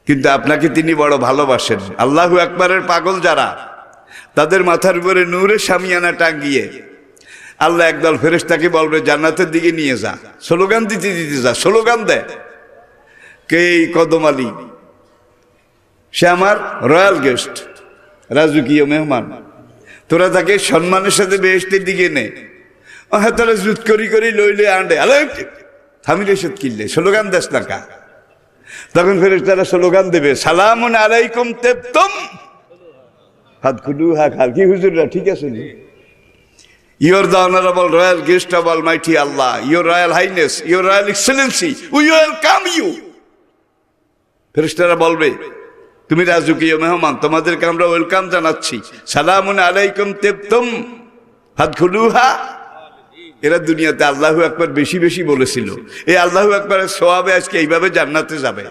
কিন্তু আপনাকে তিনি বড় ভালোবাসেন। আল্লাহু আকবারের পাগল যারা, তাদের মাথার উপরে নূরের শামিয়ানা টাঙ্গিয়ে আল্লাহ একদল ফেরেশতাকে বলবে জান্নাতের দিকে নিয়ে যা, স্লোগান দিতে দিতে যা। স্লোগান দেয় কে? কদম আলী, সে আমার রয়্যাল গেস্ট, রাজকীয় মেহমান। তোরা তাকে সম্মানের সাথে বেহেশতের দিকে নে। হ্যাঁ, তারা জুত করি করি লইলে আন্ডে আলে থামিলে সত কিনলে স্লোগান দেশ না কা। তখন ফেরেশতারা স্লোগান দেবে সালামুন আলাইকুম তেবতুম ফাদখুলুহা খালকি। হুজুররা ঠিক আছে নি? You are the honorable royal guest of Almighty Allah, your royal highness, your royal excellency, we welcome you. ফেরেশতারা বলবে তুমি রাজকীয় মেহমান, তোমাদেরকে আমরা ওয়েলকাম জানাচ্ছি। সালামুন আলাইকুম তেবতুম ফাদখুলুহা। এরা দুনিয়াতে আল্লাহু আকবার বেশি বেশি বলেছিল। এই আল্লাহু আকবারের সওয়াবে আজকে এইভাবে জান্নাতে যাবে।